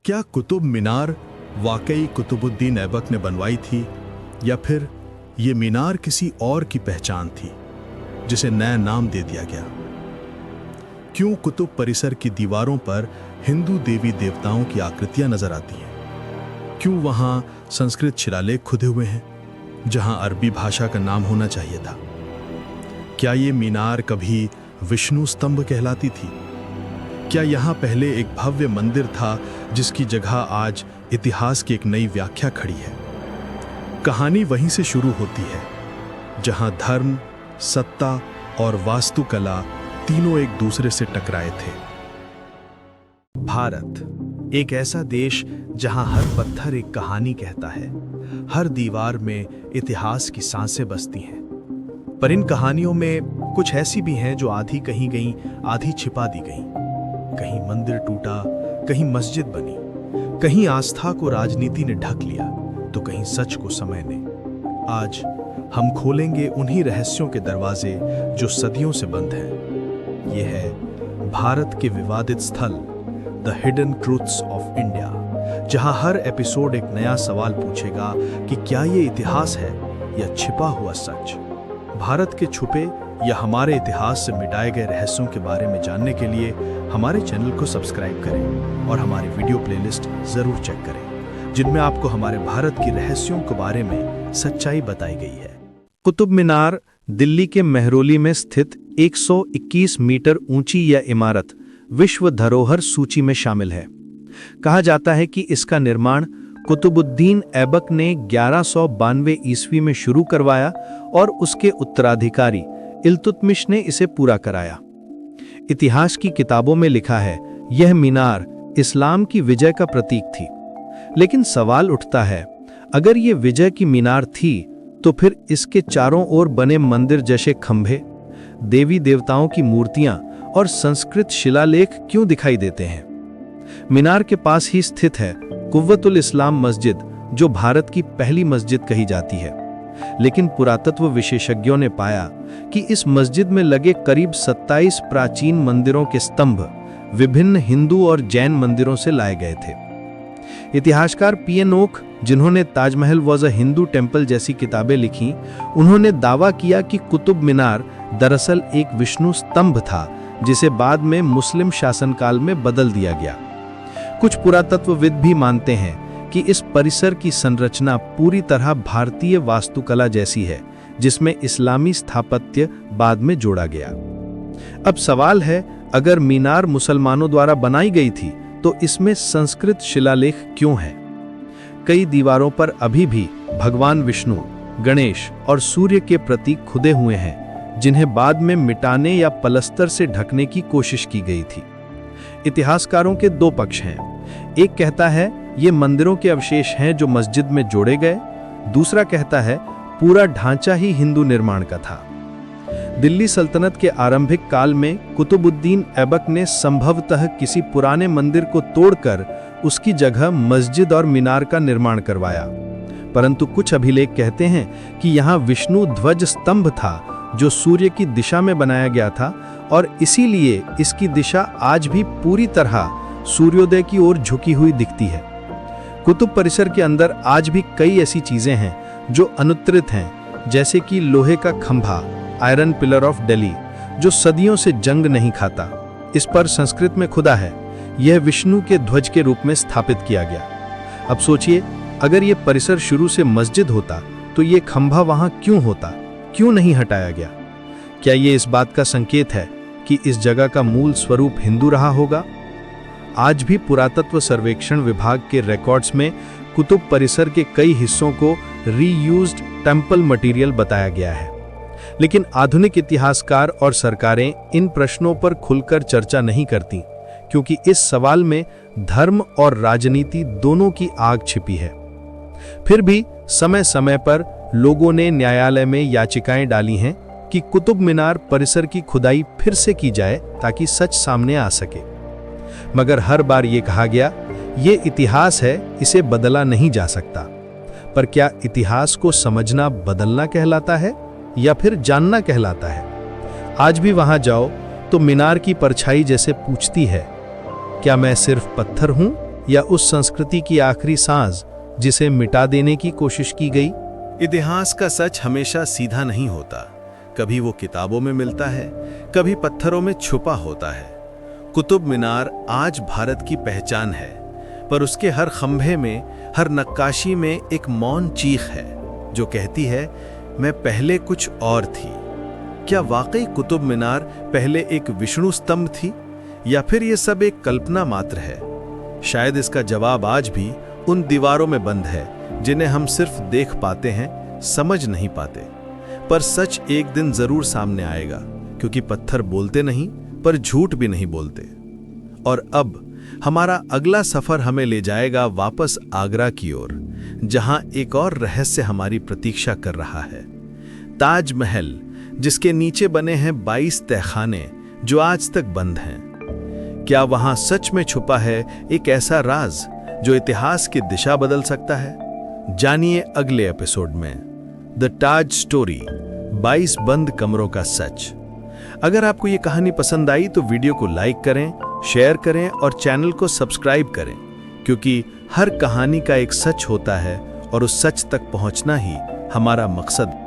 क्या कुतुब मीनार वाकई कुतुबुद्दीन ऐबक ने बनवाई थी या फिर ये मीनार किसी और की पहचान थी जिसे नया नाम दे दिया गया? क्यों कुतुब परिसर की दीवारों पर हिंदू देवी देवताओं की आकृतियां नजर आती हैं? क्यों वहां संस्कृत शिलालेख खुदे हुए हैं जहां अरबी भाषा का नाम होना चाहिए था? क्या ये मीनार कभी विष्णु स्तंभ कहलाती थी? क्या यहाँ पहले एक भव्य मंदिर था जिसकी जगह आज इतिहास की एक नई व्याख्या खड़ी है? कहानी वहीं से शुरू होती है जहां धर्म, सत्ता और वास्तुकला तीनों एक दूसरे से टकराए थे। भारत एक ऐसा देश जहां हर पत्थर एक कहानी कहता है, हर दीवार में इतिहास की सांसें बसती हैं। पर इन कहानियों में कुछ ऐसी भी हैं जो आधी कही गईं, आधी छिपा दी गईं। कहीं मंदिर टूटा, कहीं मस्जिद बनी, कहीं आस्था को राजनीति ने ढक लिया, तो कहीं सच को समय ने। आज हम खोलेंगे उन्हीं रहस्यों के दरवाजे जो सदियों से बंद हैं। ये है भारत के विवादित स्थल, the hidden truths of India, जहां हर एपिसोड एक नया सवाल पूछेगा कि क्या ये इतिहास है या छिपा हुआ सच। भारत के छुपे या हमारे इतिहास से मिटाए गए रहस्यों के बारे में जानने के लिए हमारे चैनल को सब्सक्राइब करें और हमारी वीडियो प्लेलिस्ट जरूर चेक करें, जिनमें आपको हमारे भारत की रहस्यों के बारे में सच्चाई बताई गई है। कुतुब मीनार दिल्ली के मेहरौली में स्थित 121 मीटर ऊंची यह इमारत विश्व धरोहर सूची में शामिल है। कहा जाता है कि इसका निर्माण कुतुबुद्दीन ऐबक ने 1192 ईस्वी में शुरू करवाया और उसके उत्तराधिकारी इल्तुतमिश ने इसे पूरा कराया। इतिहास की किताबों में लिखा है यह मीनार इस्लाम की विजय का प्रतीक थी। लेकिन सवाल उठता है, अगर ये विजय की मीनार थी तो फिर इसके चारों ओर बने मंदिर जैसे खंभे, देवी देवताओं की मूर्तियां और संस्कृत शिलालेख क्यों दिखाई देते हैं? मीनार के पास ही स्थित है कुव्वतुल इस्लाम मस्जिद, जो भारत की पहली मस्जिद कही जाती है। लेकिन पुरातत्व विशेषज्ञों ने पाया कि इस मस्जिद में लगे करीब 27 प्राचीन मंदिरों के स्तंभ विभिन्न हिंदू और जैन मंदिरों से लाए गए थे। इतिहासकार पीएन ओक, जिन्होंने Taj Mahal was a Hindu temple जैसी किताबें लिखीं, उन्होंने दावा किया कि कुतुब मीनार दरअसल एक विष्णु स्तंभ था जिसे बाद में मुस्लिम शासनकाल में बदल दिया गया। कुछ पुरातत्वविद भी मानते हैं कि इस परिसर की संरचना पूरी तरह भारतीय वास्तुकला जैसी है, जिसमें इस्लामी स्थापत्य बाद में जोड़ा गया। अब सवाल है, अगर मीनार मुसलमानों द्वारा बनाई गई थी तो इसमें संस्कृत शिलालेख क्यों है? कई दीवारों पर अभी भी भगवान विष्णु, गणेश और सूर्य के प्रतीक खुदे हुए हैं, जिन्हें बाद में मिटाने या पलस्तर से ढकने की कोशिश की गई थी। इतिहासकारों के दो पक्ष हैं। एक कहता है ये मंदिरों के अवशेष हैं जो मस्जिद में जोड़े गए। दूसरा कहता है पूरा ढांचा ही हिंदू निर्माण का था। दिल्ली सल्तनत के आरंभिक काल में कुतुबुद्दीन ऐबक ने संभवतः किसी पुराने मंदिर को तोड़कर उसकी जगह मस्जिद और मीनार का निर्माण करवाया। परंतु कुछ अभिलेख कहते हैं कि यहाँ विष्णु ध्वज स्तंभ था जो सूर्य की दिशा में बनाया गया था और इसीलिए इसकी दिशा आज भी पूरी तरह सूर्योदय की ओर झुकी हुई दिखती है। कुतुब परिसर के अंदर आज भी कई ऐसी चीजें हैं जो अनुत्तरित हैं, जैसे कि लोहे का खंभा, आयरन पिलर ऑफ दिल्ली, जो सदियों से जंग नहीं खाता। इस पर संस्कृत में खुदा है। यह विष्णु के ध्वज के रूप में स्थापित किया गया। अब सोचिए, अगर यह परिसर शुरू से मस्जिद होता तो यह खंभा वहां क्यों होता, क्यों नहीं हटाया गया? क्या यह इस बात का संकेत है कि इस जगह का मूल स्वरूप हिंदू रहा होगा? आज भी पुरातत्व सर्वेक्षण विभाग के रिकॉर्ड्स में कुतुब परिसर के कई हिस्सों को रीयूज्ड टेम्पल मटेरियल बताया गया है। लेकिन आधुनिक इतिहासकार और सरकारें इन प्रश्नों पर खुलकर चर्चा नहीं करती, क्योंकि इस सवाल में धर्म और राजनीति दोनों की आग छिपी है। फिर भी समय समय पर लोगों ने न्यायालय में याचिकाएं डाली हैं कि कुतुब मीनार परिसर की खुदाई फिर से की जाए ताकि सच सामने आ सके। मगर हर बार ये कहा गया, ये इतिहास है, इसे बदला नहीं जा सकता। पर क्या इतिहास को समझना बदलना कहलाता है या फिर जानना कहलाता है? आज भी वहां जाओ तो मीनार की परछाई जैसे पूछती है, क्या मैं सिर्फ पत्थर हूं या उस संस्कृति की आखिरी सांस जिसे मिटा देने की कोशिश की गई? इतिहास का सच हमेशा सीधा नहीं होता। कभी वो किताबों में मिलता है, कभी पत्थरों में छुपा होता है। कुतुब मीनार आज भारत की पहचान है, पर उसके हर खंभे में, हर नक्काशी में एक मौन चीख है जो कहती है, मैं पहले कुछ और थी। क्या वाकई कुतुब मीनार पहले एक विष्णु स्तंभ थी, या फिर ये सब एक कल्पना मात्र है? शायद इसका जवाब आज भी उन दीवारों में बंद है जिन्हें हम सिर्फ देख पाते हैं, समझ नहीं पाते। पर सच एक दिन जरूर सामने आएगा, क्योंकि पत्थर बोलते नहीं, पर झूठ भी नहीं बोलते। और अब हमारा अगला सफर हमें ले जाएगा वापस आगरा की ओर, जहां एक और रहस्य हमारी प्रतीक्षा कर रहा है। ताजमहल, जिसके नीचे बने हैं 22 तहखाने जो आज तक बंद हैं। क्या वहां सच में छुपा है एक ऐसा राज जो इतिहास की दिशा बदल सकता है? जानिए अगले एपिसोड में द ताज स्टोरी, 22 बंद कमरों का सच। अगर आपको ये कहानी पसंद आई तो वीडियो को लाइक करें, शेयर करें और चैनल को सब्सक्राइब करें, क्योंकि हर कहानी का एक सच होता है और उस सच तक पहुंचना ही हमारा मकसद है।